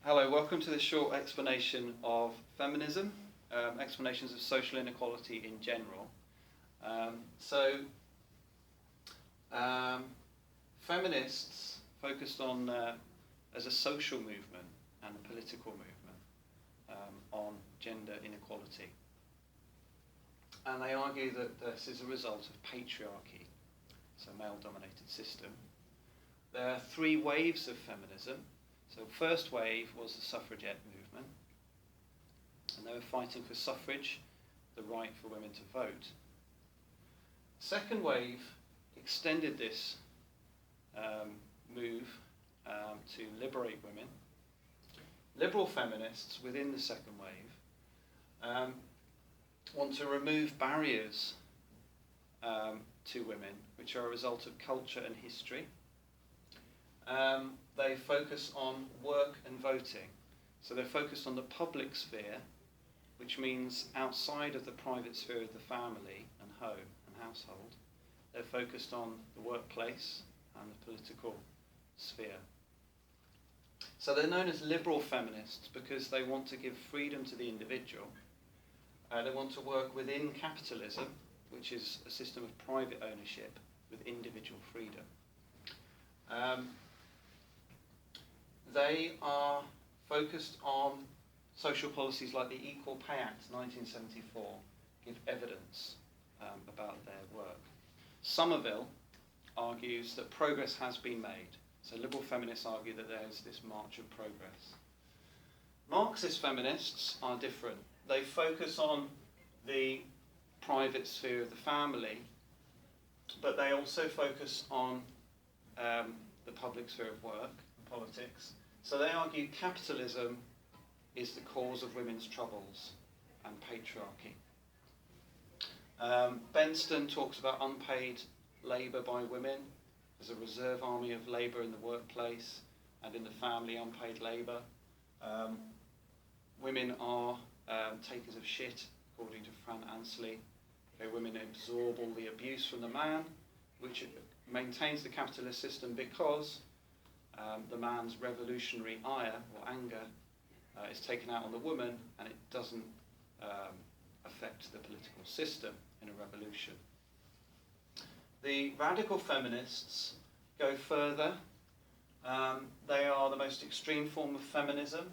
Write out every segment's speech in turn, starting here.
Hello, welcome to this short explanation of feminism, explanations of social inequality in general. Feminists focused on, as a social movement and a political movement, on gender inequality. And they argue that this is a result of patriarchy, so a male-dominated system. There are three waves of feminism. So first wave was the suffragette movement, and they were fighting for suffrage, the right for women to vote. Second wave extended this move to liberate women. Liberal feminists within the second wave want to remove barriers to women, which are a result of culture and history. They focus on work and voting. So they're focused on the public sphere, which means outside of the private sphere of the family and home and household. They're focused on the workplace and the political sphere. So they're known as liberal feminists because they want to give freedom to the individual. They want to work within capitalism, which is a system of private ownership with individual freedom. They are focused on social policies like the Equal Pay Act 1974, give evidence about their work. Somerville argues that progress has been made. So liberal feminists argue that there is this march of progress. Marxist feminists are different. They focus on the private sphere of the family, but they also focus on the public sphere of work and politics. So they argue capitalism is the cause of women's troubles and patriarchy. Benston talks about unpaid labour by women as a reserve army of labour in the workplace and in the family, unpaid labour. Women are takers of shit, according to Ansley. Women absorb all the abuse from the man, which maintains the capitalist system because the man's revolutionary ire or anger is taken out on the woman, and it doesn't affect the political system in a revolution. The radical feminists go further. They are the most extreme form of feminism.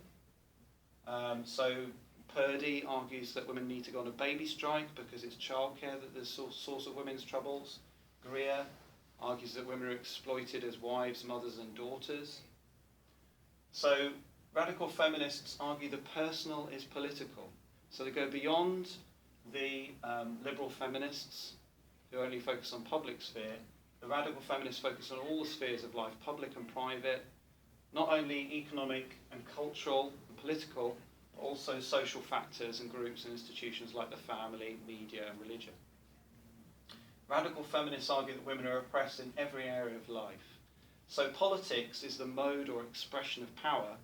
So Purdy argues that women need to go on a baby strike because it's childcare that is the source of women's troubles. Greer argues that women are exploited as wives, mothers and daughters. So radical feminists argue the personal is political. So they go beyond the liberal feminists who only focus on public sphere. The radical feminists focus on all the spheres of life, public and private, not only economic and cultural and political, but also social factors and groups and institutions like the family, media and religion. Radical feminists argue that women are oppressed in every area of life. So politics is the mode or expression of power,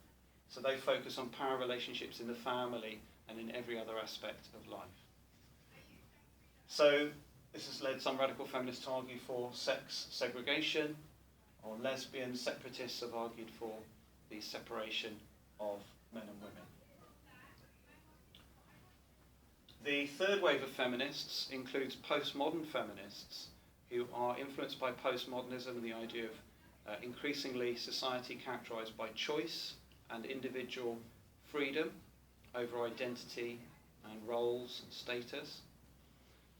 so they focus on power relationships in the family and in every other aspect of life. So this has led some radical feminists to argue for sex segregation, or lesbian separatists have argued for the separation of men and women. The third wave of feminists includes postmodern feminists who are influenced by postmodernism and the idea of increasingly society characterised by choice and individual freedom over identity and roles and status.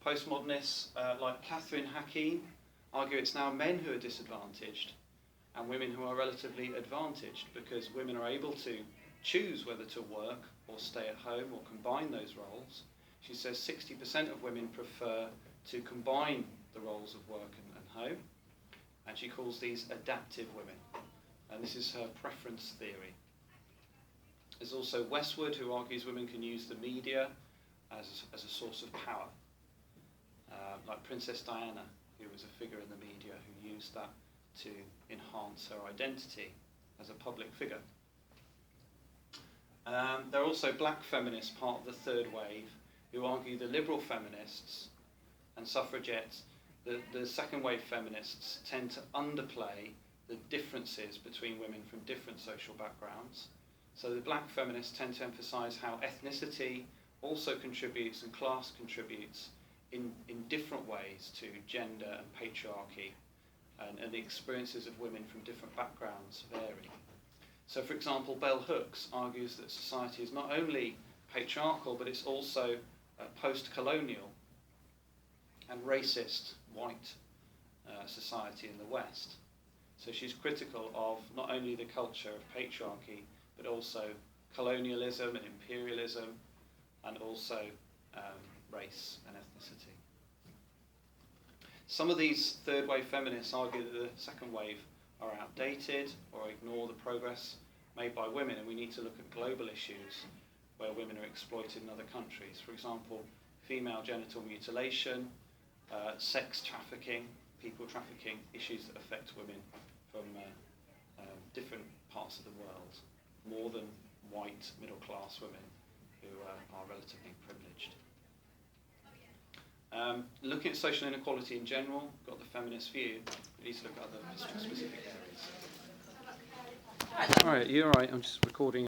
Postmodernists like Catherine Hakim argue it's now men who are disadvantaged and women who are relatively advantaged because women are able to choose whether to work or stay at home or combine those roles. She says 60% of women prefer to combine the roles of work and home, and she calls these adaptive women, and this is her preference theory. There's also Westwood, who argues women can use the media as a source of power, like Princess Diana, who was a figure in the media who used that to enhance her identity as a public figure. There are also black feminists, part of the third wave, who argue the liberal feminists and suffragettes, the second wave feminists, tend to underplay the differences between women from different social backgrounds. So the black feminists tend to emphasise how ethnicity also contributes and class contributes in different ways to gender and patriarchy, and the experiences of women from different backgrounds vary. So for example, Bell Hooks argues that society is not only patriarchal, but it's also post-colonial and racist white society in the West. So she's critical of not only the culture of patriarchy, but also colonialism and imperialism, and also race and ethnicity. Some of these third wave feminists argue that the second wave are outdated or ignore the progress made by women, and we need to look at global issues where women are exploited in other countries. For example, female genital mutilation, sex trafficking, people trafficking, issues that affect women from different parts of the world, more than white middle-class women who are relatively privileged. Looking at social inequality in general, got the feminist view, we need to look at other specific areas. All right, you're right, I'm just recording.